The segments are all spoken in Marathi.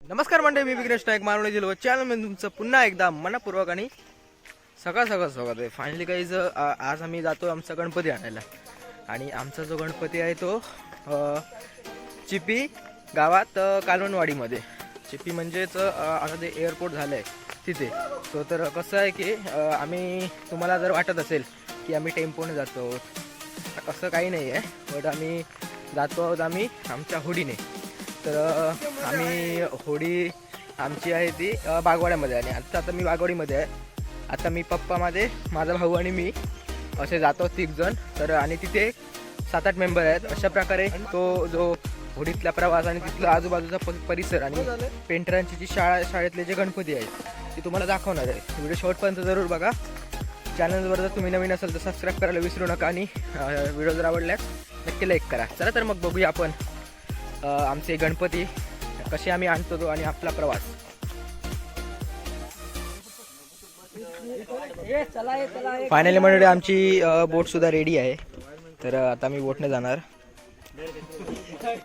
नमस्कार मंडळी, मी विघ्नेश नाईक मारवणी जिल्हा चॅनलमध्ये तुमचं पुन्हा एकदा मनपूर्वक आणि सकाळ स्वागत आहे. फायनली गाईज आज आम्ही जातो आमचा गणपती आणायला. आणि आमचा जो गणपती आहे तो चिपी गावात कालवणवाडीमध्ये. चिपी म्हणजेच आता ते एअरपोर्ट झालं आहे तिथे. तो तर कसं आहे की आम्ही तुम्हाला जर वाटत असेल की आम्ही टेम्पोने जातो, असं काही नाही आहे. बट आम्ही जातो आहोत आम्ही आमच्या होडीने. तर आम्ही होडी आमची आहे ती बागवाड्यामध्ये. आणि आता मी बागवाडीमध्ये आहे. आता मी पप्पा माझा भाऊ आणि मी असे जातो 3 जण. तर आणि तिथे 7-8 मेंबर आहेत. अशा प्रकारे तो जो होडीतला प्रवास आणि तिथला आजूबाजूचा परिसर आणि पेंटरांची जी शाळेतले जे गणपती आहेत ते तुम्हाला दाखवणार आहे. व्हिडिओ शेवटपर्यंत जरूर बघा. चॅनलवर जर तुम्ही नवीन असाल तर सबस्क्राईब करायला विसरू नका. आणि व्हिडिओ जर आवडल्यास नक्की लाईक करा. चला तर मग बघूया आपण आमचे गणपती कसे आम्ही आणतो तो आणि आपला प्रवास. फायनली मंडळी आमची बोट सुद्धा रेडी आहे. तर आता मी बोटने जाणार.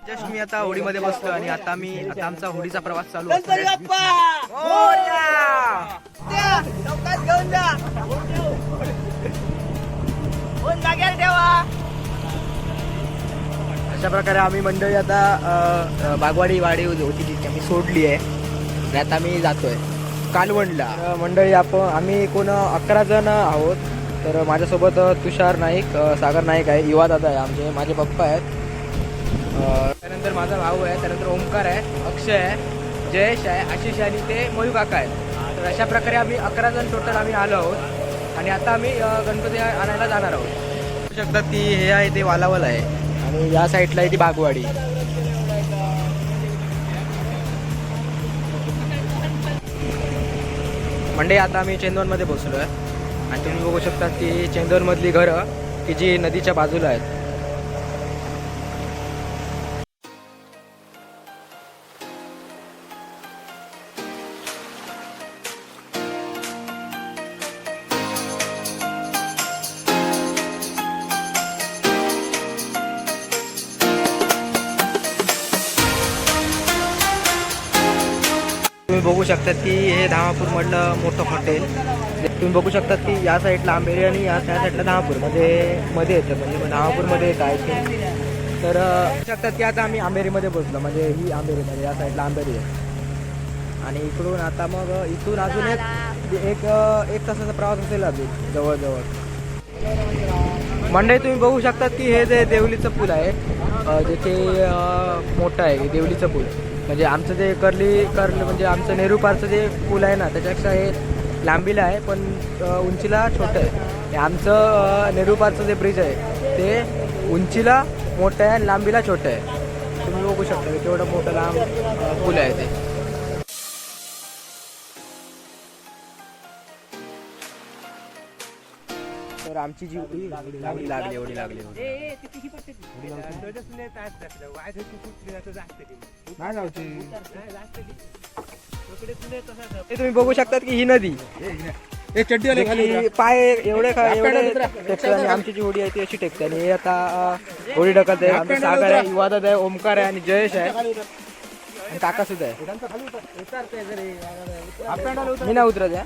जस्ट मी आता होडीमध्ये बसलो आणि आता आमचा होडीचा प्रवास चालू आहे. अशा प्रकारे आम्ही मंडळी आता बागवाडी होती तिथे आम्ही सोडली आहे आणि आता आम्ही जातोय कालवणला. मंडळी आम्ही 11 जण आहोत. तर माझ्यासोबत तुषार नाईक, सागर नाईक आहे, युवा दादा आहे, माझे पप्पा आहेत, त्यानंतर माझा भाऊ आहे, त्यानंतर ओमकार आहे, अक्षय आहे, जयेश आहे, आशिष आहे आणि ते मयू काका आहेत. तर अशा प्रकारे आम्ही 11 जण टोटल आम्ही आलो आहोत. आणि आता आम्ही गणपती आणायला जाणार आहोत. बघू शकता ती हे आहे ते वालावल आहे आणि या साईडला आहे ती बागवाडी. मंडे आता आम्ही चेंदवनमध्ये पोहोचलो आहे. आणि तुम्ही बघू शकता की चेंदवनमधली घरं की जी नदीच्या बाजूला आहेत. तुम्ही बघू शकता की हे धामापूरमधलं मोठं हॉटेल. तुम्ही बघू शकता की या साईडला आंबेरी आणि या साईडला धामापूर मध्ये येतं, म्हणजे धामापूरमध्ये येतं आय थिंक. तर बघू शकतात की आता आम्ही आंबेरीमध्ये पोहोचलो. म्हणजे ही आंबेरीमध्ये या साईडला आंबेरी आहे. आणि इकडून आता मग इथून अजून एक तासाचा प्रवास असेल अजून जवळजवळ. मंडळी तुम्ही बघू शकतात की हे जे देवलीचं पूल आहे, जिथे मोठं आहे देवलीचं पूल. म्हणजे आमचं जे कर्ली म्हणजे आमचं नेहरू पारचं जे पूल आहे ना, त्याच्यापेक्षा हे लांबीला आहे पण उंचीला छोटं आहे. आमचं नेहरू पारचं जे ब्रिज आहे ते उंचीला मोठं आहे आणि लांबीला छोटं आहे. तुम्ही बघू शकता केवढं मोठं लांब पूल आहे ते. तर आमची जी लागली एवढी लागली तुम्ही बघू शकतात की ही नदी पाय एवढे टेकते आणि आमची जी होडी आहे ती अशी टेकते. आणि हे आता होडी ढकलते. आमचे सागर आहे, युवा दादा आहे, ओमकार आहे आणि जयेश आहे आणि काका सुद्धा आहे. मी ना उतरत आहे.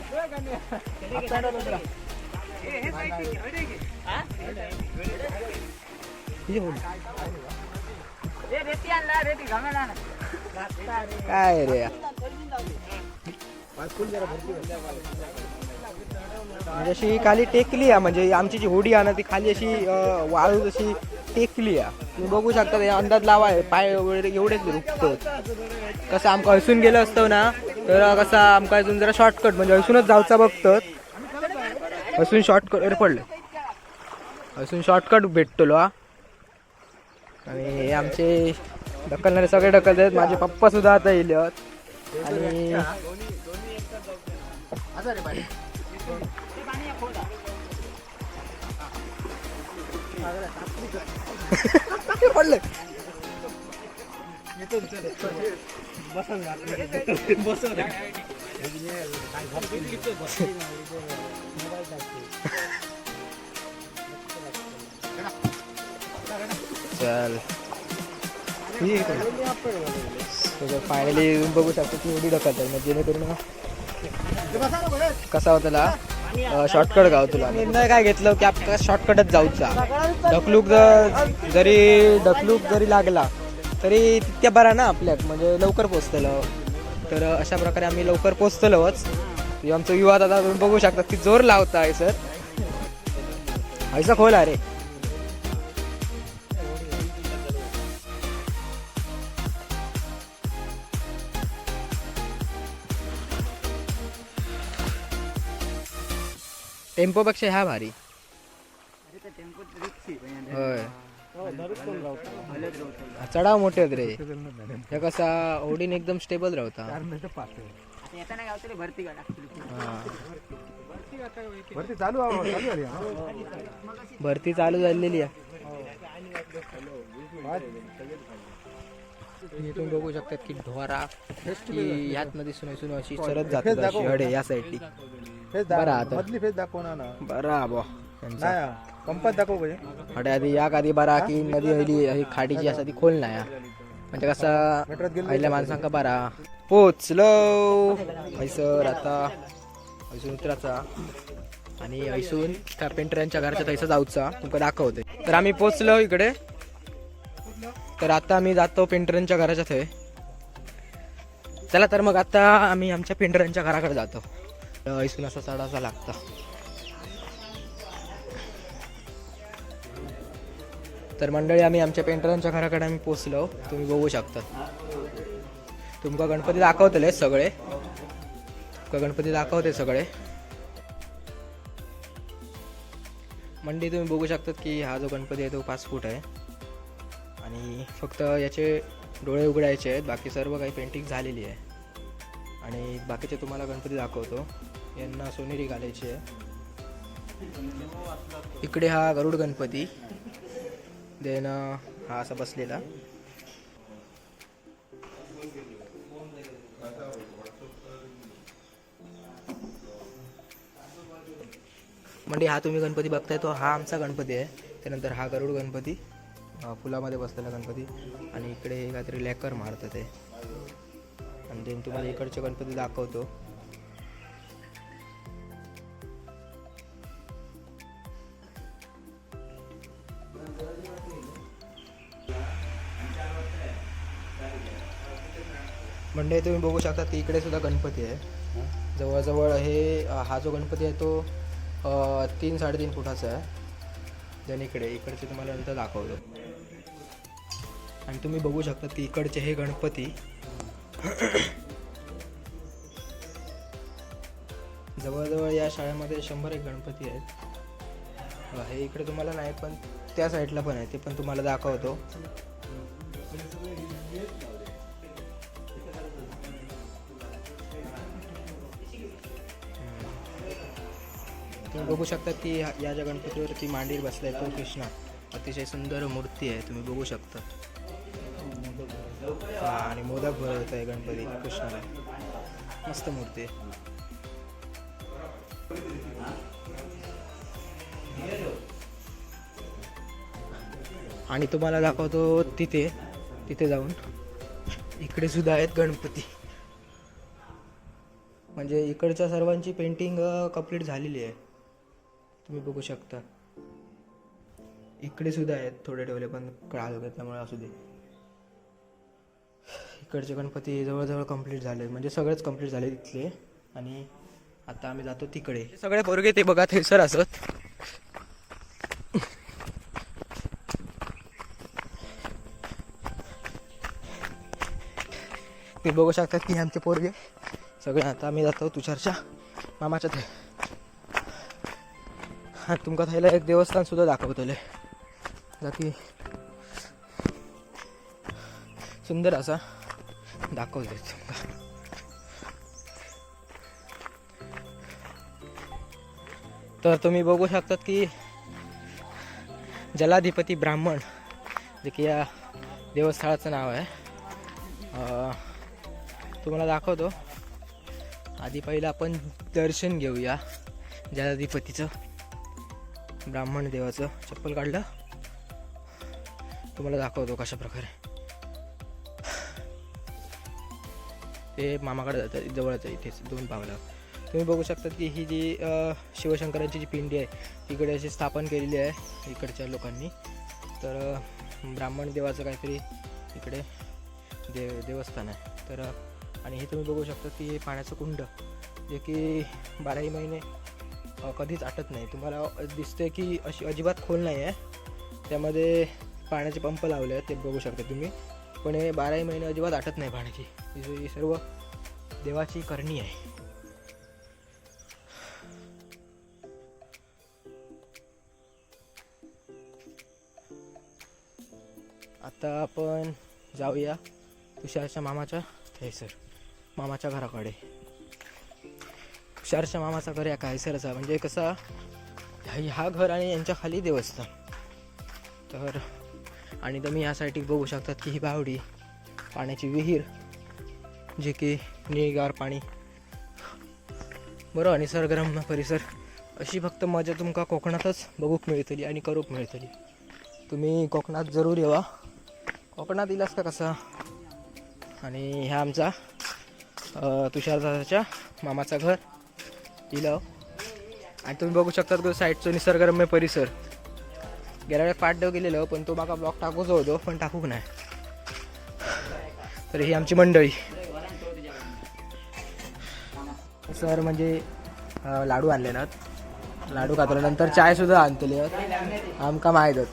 काय रे जशी खाली टेकली आहे. म्हणजे आमची जी होडी आहे ना ती खाली अशी वाळू जशी टेकली आहे. तुम्ही बघू शकता. अंदाज लावा आहे पाय एवढेच रुकतो. कसं आमका हसून गेलं असतं ना तर कसं आमका अजून जरा शॉर्टकट म्हणजे हसूनच जाऊचा बघतो. हसून शॉर्टकट पडलं, हसून शॉर्टकट भेटतो. आणि हे आमचे ढकलणारे सगळे ढकलत आहेत. माझे पप्पा सुद्धा आता येईल. आणि पडलं चल फायनली बघू शकतो की एवढी ढकलत आहे म्हणजे जेणेकरून कसा होता त्याला शॉर्टकट गाव तुला निर्णय काय घेतलं की आपल्याला शॉर्टकटच जाऊचा. ढकलूक जरी लागला तरी तितक्या बरा ना आपल्याक म्हणजे लवकर पोचतलो. तर अशा प्रकारे आम्ही लवकर पोचतलोच. आमचं युवा दादा तुम्ही बघू शकता की जोर लावता आहे सर. ऐसा खोल आहे रे. टेम्पोपेक्षा ह्या भारी. होय चढाव मोठे होत रे. हे कसा ओढीन एकदम स्टेबल राहता. भरती चालू झालेली आहे. तुम्ही बघू शकतात की ढोरा की ह्यात मध्ये सुन अशी चरत जातात अशी हडे या साईडली. बरा मधली फेस दाखव ना. बरा बा कंपात दाखव पाहिजे हडे आधी या आधी बरा की नदी हली खाडीची असा ती खोल नाही म्हणजे कसा पहिल्या माणसांका बरा पोचलो हैसर. आता हैसून उतराचा आणि हैसून त्या पेंटरांच्या घराच्या थैसा जाऊचा तुमका दाखवते. तर आम्ही पोचलो इकडे. तर आता आम्ही जातो पेंटरांच्या घराच्या थंय. चला तर मग आता आम्ही आमच्या पेंटरांच्या घराकडे जातो. हैसून असा चढाचा लागता. तर मंडळी आम्ही आमच्या पेंटरांच्या घराकडे आम्ही पोचलो. तुम्ही बघू शकता. तुमका गणपती दाखवतले सगळे. गणपती दाखवते सगळे. मंडळी तुम्ही बघू शकतात की हा जो गणपती आहे तो 5 फूट आहे आणि फक्त याचे डोळे उघडायचे आहेत. बाकी सर्व काही पेंटिंग झालेली आहे. आणि बाकीचे तुम्हाला गणपती दाखवतो. यांना सोनेरी घालायची आहे. इकडे हा गरुड गणपती देन हा असा बसलेला. म्हणजे हा तुम्ही गणपती बघताय तो हा आमचा गणपती आहे. त्यानंतर हा गरुड गणपती फुलामध्ये बसलेला गणपती आणि इकडे काहीतरी लॅकर मारतं ते. आणि देन तुम्हाला इकडचे गणपती दाखवतो. म्हणजे तुम्ही बघू शकता की इकडे सुद्धा गणपती आहे. जवळजवळ हा जो गणपती आहे तो 3-3.5 फुटाचा आहे. देन इकडचे तुम्हाला नंतर दाखवतो. आणि तुम्ही बघू शकता की इकडचे हे गणपती जवळजवळ या शाळेमध्ये 100 गणपती आहेत. हे इकडे तुम्हाला नाही पण त्या साईडला पण आहे. ते पण तुम्हाला दाखवतो. तुम्ही बघू शकता की या ज्या गणपतीवरती मांडीवर बसलाय तो कृष्णा. अतिशय सुंदर मूर्ती आहे. तुम्ही बघू शकता. आणि मोदक भरवत आहे गणपती कृष्णाला. मस्त मूर्ती आहे. आणि तुम्हाला दाखवतो तिथे जाऊन इकडे सुद्धा आहेत गणपती. म्हणजे इकडच्या सर्वांची पेंटिंग कंप्लीट झालेली आहे. तुम्ही बघू शकता. इकडे सुद्धा आहेत थोडे ठेवले पण कळाल त्यामुळे असू दे. इकडचे गणपती जवळजवळ कंप्लीट झाले म्हणजे सगळेच कंप्लीट झाले तिथले. आणि आता आम्ही जातो तिकडे. सगळे पोरगे ते बघा ते सर असत. ते बघू शकतात की आमचे पोरगे सगळे. आता आम्ही जातो तुषारच्या मामाच्या ते. हा तुमका थैला एक देवस्थान सुद्धा दाखवतले की सुंदर असा दाखवते तुमका. तर तुम्ही बघू शकतात की जलाधिपती ब्राह्मण जे की या देवस्थळाचं नाव आहे. तुम्हाला दाखवतो. आधी पहिलं आपण दर्शन घेऊया जलाधिपतीचं. ब्राह्मण देवाचं. चप्पल काढलं तुम्हाला दाखवतो कशा प्रकारे. ते मामाकडे जातात, जवळच आहे इथेच 2 पावलं. तुम्ही बघू शकता की ही जी शिवशंकरांची जी पिंडी आहे इकडे अशी स्थापन केलेली आहे इकडच्या लोकांनी. तर ब्राह्मण देवाचं काहीतरी इकडे देवस्थान आहे. तर आणि हे तुम्ही बघू शकता की हे पाण्याचं कुंड जे की 12ही महिने कधीच आटत नाही. तुम्हाला दिसते की अशी अजिबात खोल नाही आहे, त्यामध्ये पाण्याचे पंप लावले आहेत ते बघू शकता तुम्ही. पण हे 12ही महिने अजिबात आटत नाही पाण्याची. ही सर्व देवाची करणी आहे. आता आपण जाऊया तुषारच्या मामाच्या घराकडे. तुषारच्या मामाचा घर या कायसरचा, म्हणजे कसा हा घर आणि यांच्या खाली देवस्थान. तर आणि तुम्ही या साईडला बघू शकतात की ही बावडी, पाण्याची विहीर जे की निळगार पाणी बरोबर, निसर्गरम्य परिसर. अशी फक्त मजा तुमका कोकणातच बघूक मिळतली आणि करूक मिळतली. तुम्ही कोकणात जरूर येवा. कोकणात इलास का कसा. आणि ह्या आमचा तुषारदादाच्या मामाचा घर इलं. आणि तुम्ही बघू शकता तो साईडचा निसर्गरम्य परिसर. गेल्या वेळेस पाठदेव गेलेलो, पण तो माका ब्लॉग टाकूच होतो, पण टाकूक नाही. तर ही आमची मंडळी. सर म्हणजे लाडू आणलेलात, लाडू खातलो. नंतर चाय सुद्धा आणतली आमका माहीतच.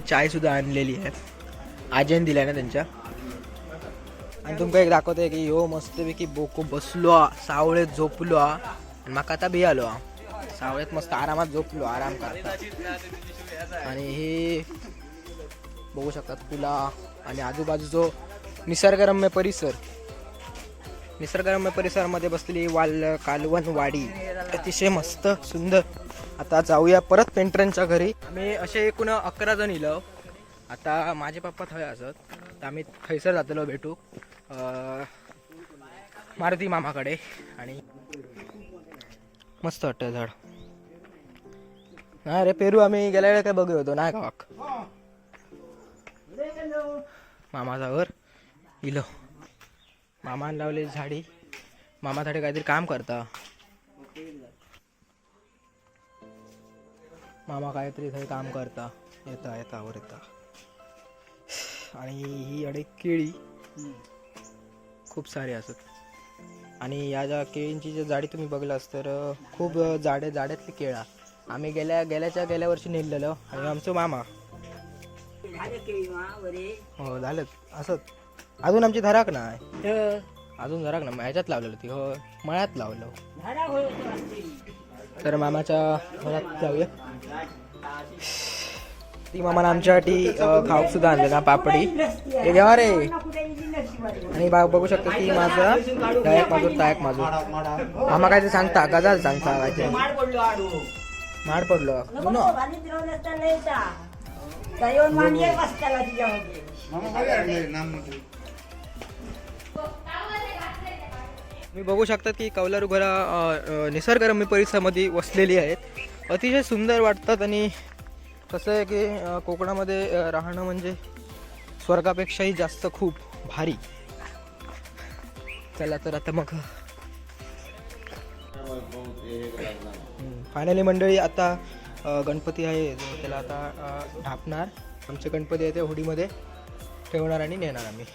चाय सुद्धा आणलेली आहे, आजेन दिल्या ना त्यांच्या. आणि तुमका एक दाखवतोय की हो मस्तपैकी बोको बसलो, सावळेत झोपलो आणि माका आता बी आलो. सावळेत मस्त आरामात झोपलो, आराम करता. आणि हे बघू शकतात तुला आणि आजूबाजूचो निसर्गरम्य परिसर. निसर्गरम्य परिसरामध्ये बसलेली कालवण वाडी अतिशय मस्त सुंदर. आता जाऊया परत पेंटरांच्या घरी. आम्ही असे एकूण 11 जण इलो. आता माझे पप्पा थंय असत, तर आम्ही थंयसर जातलो भेटू मारुती मामाकडे. आणि मस्त वाटतं झाड. नाही रे पेरू आम्ही गेल्या वेळेला काय बघत होतो नाही गावाक. मामाचा घर इलो. मामान लावले झाडी. मामासाठी काहीतरी काम करता. मामा काहीतरी थंय काम करता. येता वर येता. आणि ही अडे केळी खूप सारी असत. आणि या ज्या केळींची जी जाडी तुम्ही बघलास तर खूप जाड्यातली केळा. आम्ही गेल्या वर्षी नेलेलो. आणि आमचं मामा हो झालं असत. अजून आमची धराक नाही, अजून धराक ना ह्याच्यात लावलेलं ती हो मळ्यात लावलं. तर मामाच्या घरात जाऊया. ती मामाने आमच्यासाठी खाऊक सुद्धा आणले ना पापडी. हे घ्या रे. आणि बघू शकता की माझा तायक माजूर मामा काय ते सांगता गजाल सांगता काय माड पडलो. मी बघू शकता की कौलारू घरा निसर्गरम्य परिसरामध्ये वसलेली आहेत. अतिशय सुंदर वाटतात. आणि कसं आहे की कोकणामध्ये राहणं म्हणजे स्वर्गापेक्षाही जास्त खूप भारी. चला तर आता मग फायनली मंडळी आता गणपती आहे त्याला आता ढापणार. आमचे गणपती आहे ते होडीमध्ये ठेवणार आणि नेणार आम्ही.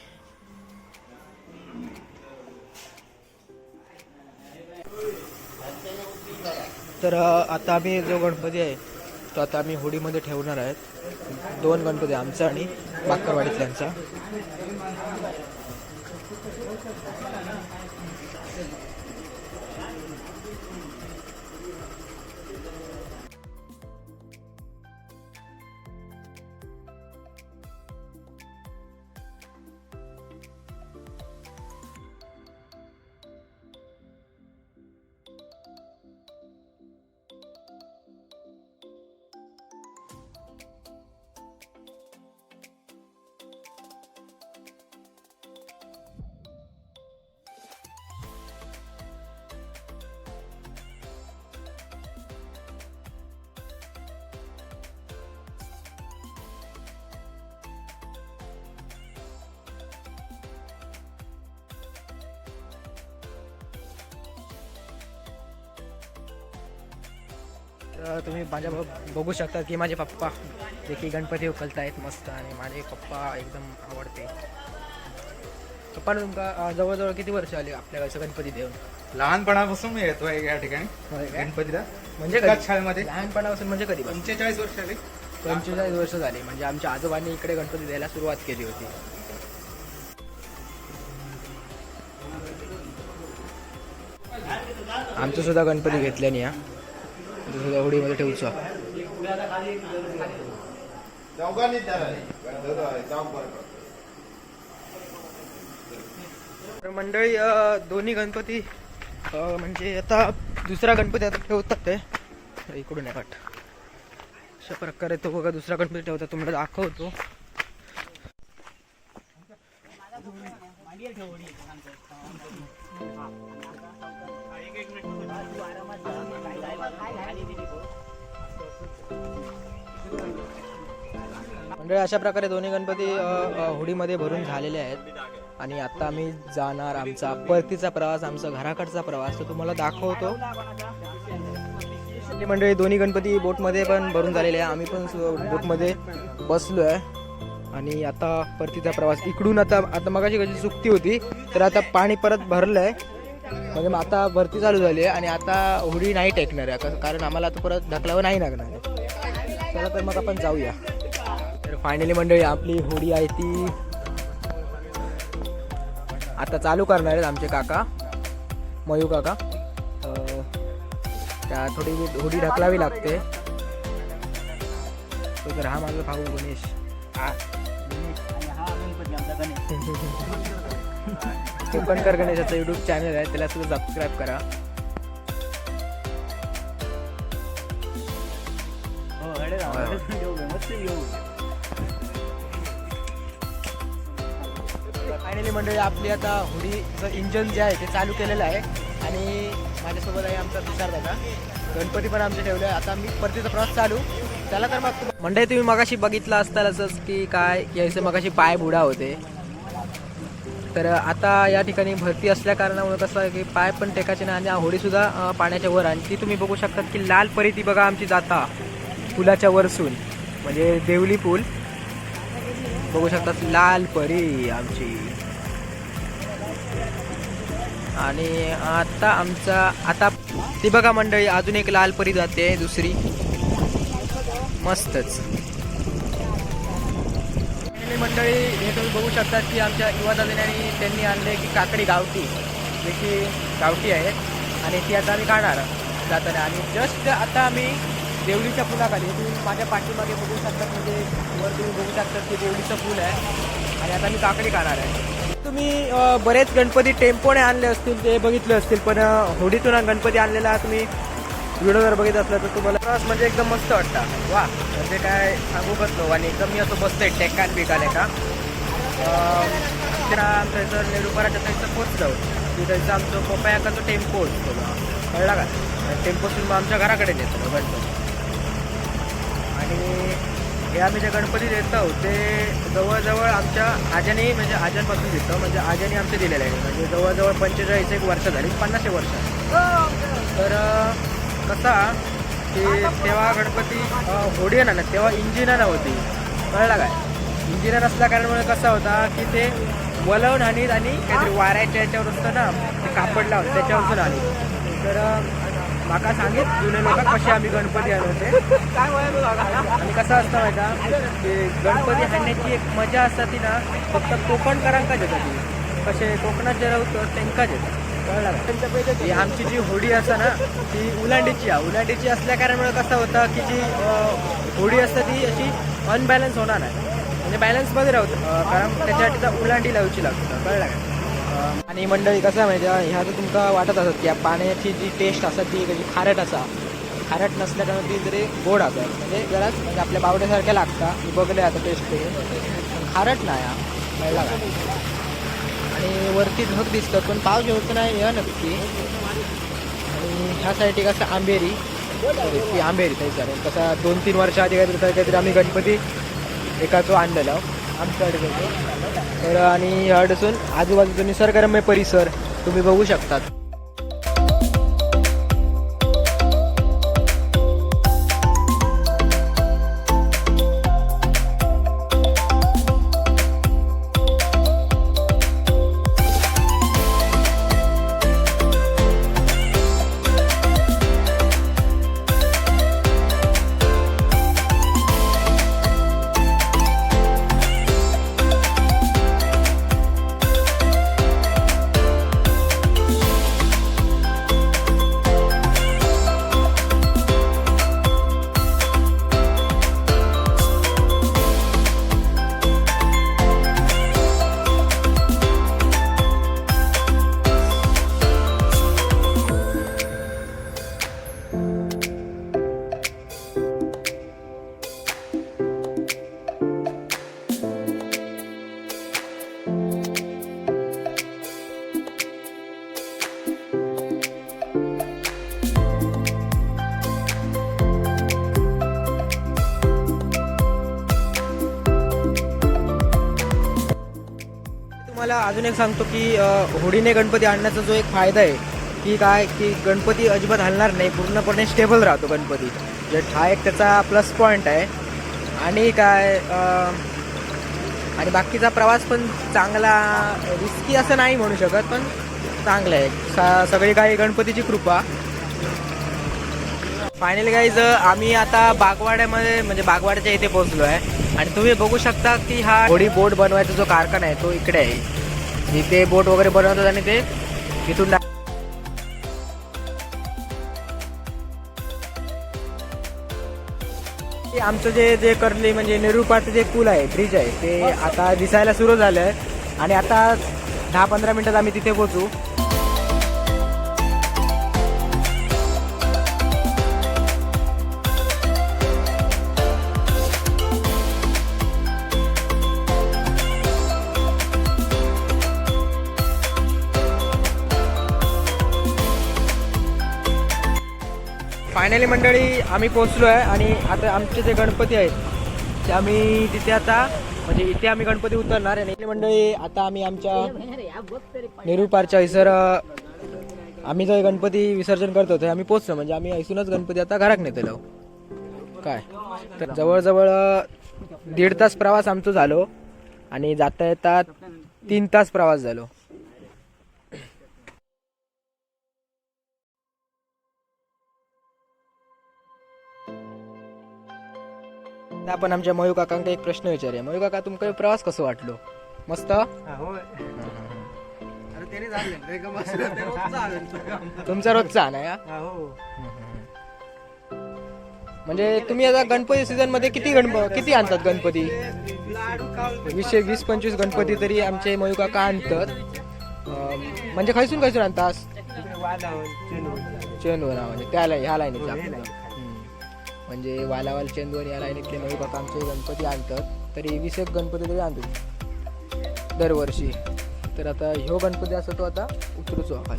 तर आता आम्ही जो गणपती आहे तो आता आम्ही होडीमध्ये ठेवणार आहेत. 2 गणपती आमचा आणि बाकरवाडीतल्यांचा. तुम्ही माझ्या बघू शकता की माझे पप्पा देखील गणपती उकलत आहेत मस्त आणि माझे पप्पा एकदम आवडते. पप्पा तुमका जवळजवळ किती वर्ष आली आपल्या कसं गणपती देऊन? लहानपणापासून मी येतोय या ठिकाणी होय काय? गणपतीला. म्हणजे एकाच शाळेमध्ये लहानपणापासून म्हणजे कधी? 45 वर्ष आली. 45 वर्ष झाली. म्हणजे आमच्या आजोबांनी इकडे गणपती द्यायला सुरुवात केली होती. आमचं सुद्धा गणपती घेतल्याने या सुद्धा होडीमध्ये ठेवूचा. तर मंडळी दोन्ही गणपती म्हणजे आता दुसरा गणपती आता ठेवतात ते इकडून आहे वाट. अशा प्रकारे तो बघा दुसरा गणपती ठेवतात, तुम्हाला दाखवतो. म्हणजे अशा प्रकारे दोन्ही गणपती होडीमध्ये भरून झालेले आहेत आणि आता आम्ही जाणार आमचा परतीचा प्रवास, आमचा घराकडचा प्रवास तो तुम्हाला दाखवतो. मंडळी दोन्ही गणपती बोटमध्ये पण भरून झालेले आहे. आम्ही पण बोटमध्ये बसलो आहे आणि आता परतीचा प्रवास इकडून आता मगाशी कशी सुकती होती तर आता पाणी परत भरलं आहे म्हणजे मग आता भरती चालू झाली आहे आणि आता होडी नाही टेकणार आहे कारण आम्हाला आता परत ढकलावं नाही लागणार आहे. चला तर मग आपण जाऊया. तर फायनली मंडळी आपली होडी आहे ती आता चालू करणार आहेत आमचे काका मयू काका. त्या थोडी होडी ढकलावी लागते. तर हा माझा भाऊ गणेश. कोकणकर गणेशाचा युट्यूब चॅनल आहे, त्याला सुद्धा सबस्क्राईब करा. फायनली मंडळी आपली आता होडीचं इंजन जे आहे ते चालू केलेलं आहे आणि माझ्यासोबत आहे आमचा तुषार दादा. गणपती पण आमचे ठेवले आहे. आता मी परतीचा प्रवास चालू. त्याला तर मग मंडळी तुम्ही मगाशी बघितलं असतालच की काय यायचं मगाशी पाय बुडा होते. तर आता या ठिकाणी भरती असल्या कारणामुळे कसं आहे की पाय पण टेकायचे नाही आणि होडीसुद्धा पाण्याच्या वर आणि ती तुम्ही बघू शकतात की लाल परी ती बघा आमची जाता पुलाच्या वरसून म्हणजे देवली पूल बघू शकतात लाल परी आमची. आणि आता ती बघा मंडळी अजून एक लाल परी जाते दुसरी मस्तच. मंडळी हे तुम्ही बघू शकतात की आमच्या युवा दादांनी त्यांनी आणले की काकडी गावठी जे की गावठी आहे आणि ती आता आम्ही खाणार जाताना. आणि जस्ट आता आम्ही देवलीच्या पुलाखाली तुम्ही माझ्या पाठीमागे बघू शकतात म्हणजे वर तुम्ही बघू शकतात की देवलीचं पूल आहे आणि आता मी काकडी खाणार आहे. तुम्ही बरेच गणपती टेम्पोने आणले असतील ते बघितले असतील पण होडीतून गणपती आणलेला तुम्ही व्हिडिओ जर बघित असला तर तुम्हाला प्रवास म्हणजे एकदम मस्त वाटतं. वा म्हणजे काय सांगू बसलो आणि एकदम मी असं बसतोय टेकान बिकाने का आमच्या इथं नेरुपाराच्या साईडचं पोच जाऊ तिथं आमचं पपयाकाचं टेम्पो असतो कळला का. टेम्पोतून मग आमच्या घराकडे नेतो गणपती. आणि हे आम्ही जे गणपती देतो ते जवळजवळ आमच्या आज्याने म्हणजे आज्यांपासून देतो म्हणजे आज्याने आमचे दिलेले आहे म्हणजे जवळजवळ 45 वर्ष झाली 50 वर्ष. तर कसा की तेव्हा गणपती होडी ना तेव्हा इंजिनं नव्हती कळला काय. इंजिनं नसल्या कारणामुळे कसा होता की ते वलवून आणीत आणि काहीतरी वाऱ्याच्या याच्यावर असतं ना ते कापड लावून त्याच्यावरच आणीत. तर माका सांगित जुने लोक कसे आम्ही गणपती आणवते आणि कसं असतं माहिती की गणपती आणण्याची एक मजा असतात ती ना फक्त कोकणकरांकाच येतात ती. कसे कोकणात जे राहतं त्यांकाच येतात कळला. ही आमची जी होडी असते ना ती उलांडीची आहे. उलांडीची असल्या कारणामुळे कसं होतं की जी होडी असते ती अशी अनबॅलन्स होणार नाही म्हणजे बॅलन्समध्ये राहतं कारण त्याच्यासाठी तर उलांडी लावायची लागतं कळला का. आणि मंडळी कसं माहिती आहे ह्या तर तुमका वाटत असत की पाण्याची जी टेस्ट असत ती कशी खारट असा खारट नसल्या कारण ती जरी गोड असत म्हणजे जराच म्हणजे आपल्या बावड्यासारख्या लागतात. मी बघले आता टेस्ट करून खारट नाही कळला का. आणि वरती ढग दिसतं पण पाऊस होत नाही या नक्की. आणि ह्यासाठी कसं आंबेरी ती आंबेरी त्याच्यावर कसा 2-3 वर्ष आधी काहीतरी आम्ही गणपती एकाचो आणलेला आमच्याकडे तर. आणि ह्यापासून आजूबाजूचा निसर्गरम्य परिसर तुम्ही बघू शकतात. अजून एक सांगतो की होडीने गणपती आणण्याचा जो एक फायदा आहे की काय की गणपती अजिबात हलणार नाही, पूर्णपणे स्टेबल राहतो गणपती. हा एक त्याचा प्लस पॉईंट आहे. आणि काय आणि बाकीचा प्रवास पण चांगला, रिस्की असं नाही म्हणू शकत, पण चांगलं आहे. सगळी काही गणपतीची कृपा. फायनली गाईज आम्ही आता बागवाड्यामध्ये म्हणजे बागवाड्याच्या इथे पोहोचलो आहे. आणि तुम्ही बघू शकता की हा होडी बोट बनवायचा जो कारखाना आहे तो इकडे आहे. इथे बोट वगैरे बनवतात आणि ते तिथून आमचं जे करली म्हणजे नेहरू पाटी जे पूल आहे, ब्रिज आहे, ते आता दिसायला सुरू झालं आहे. आणि आता 10-15 मिनिटात आम्ही तिथे पोहोचू. फायनली मंडळी आम्ही पोहोचलो आहे. आणि आता आमचे जे गणपती आहेत ते आम्ही तिथे आता म्हणजे इथे आम्ही गणपती उतरणार. आणि मंडळी आता आम्ही आमच्या नेहरू पार्कच्या इसर आम्ही जो गणपती विसर्जन करतो ते आम्ही पोहोचलो. म्हणजे आम्ही ऐसूनच गणपती आता घरात नेतलो काय. तर जवळजवळ 1.5 तास प्रवास आमचं झालो आणि जाता येतात 3 तास प्रवास झालो. आपण आमच्या मयू काकांकडे एक प्रश्न विचारूया. मयू काका, तुमका प्रवास कसं वाटलो? मस्त. तुमचा रोजचा नाही का? म्हणजे तुम्ही आता गणपती सीझन मध्ये किती आणतात गणपती? 20-25 गणपती तरी आमचे मयू काका आणतात. म्हणजे खैसून आणतात? चेंदूर म्हणजे त्या ह्या लाईनीचा म्हणजे वालावाल चेंदूर या लाईनीतले मयू काका आमचे गणपती आणतात. तरी 20 गणपती तरी आणतात दरवर्षी. तर आता ह्यो गणपती असतो तो आता उतरूचो आपण.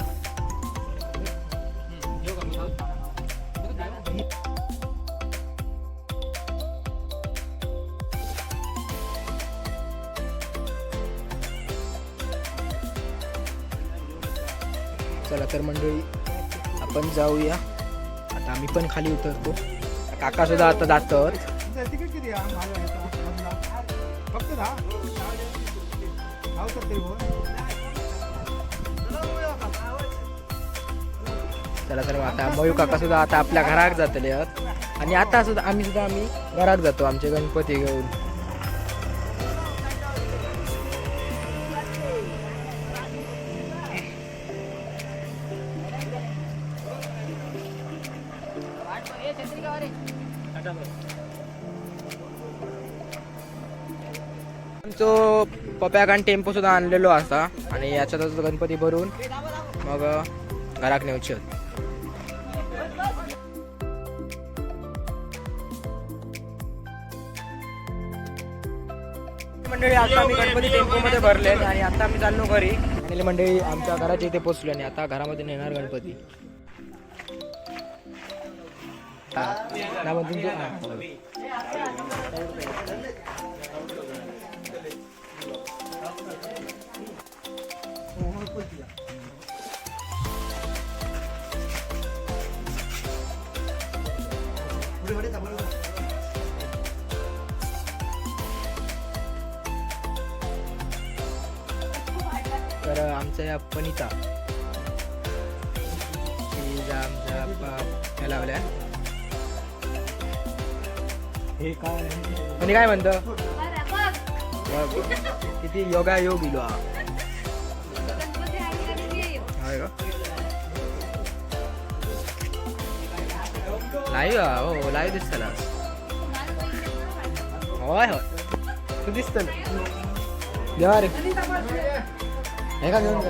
चला तर मंडळी आपण जाऊया. आता आम्ही पण खाली उतरतो. काका सुद्धा आता जातात. चला तर आता मयू काका सुद्धा आता आपल्या घरात जातले आहेत. आणि आता सुद्धा आम्ही घरात जातो आमचे गणपती घेऊन. आमचो पप्याकान टेम्पो सुद्धा आणलेलो असा आणि याच्यातच गणपती भरून मग घराक नेऊचे होते. मंडळी आता आम्ही गणपती टेम्पो मध्ये भरले आणि आता आम्ही चाललो घरी. आणि मंडळी आमच्या घराच्या इथे पोहोचलो आणि आता घरामध्ये नेणार गणपती. तर आमच्या या पनिता आमच्या लावल्या. हे काय म्हणतं किती योगा योग इलो लाईव्ह. हो लाईव्ह दिसतला. होय होय तू दिसत ना रे. हे का घेऊन जा.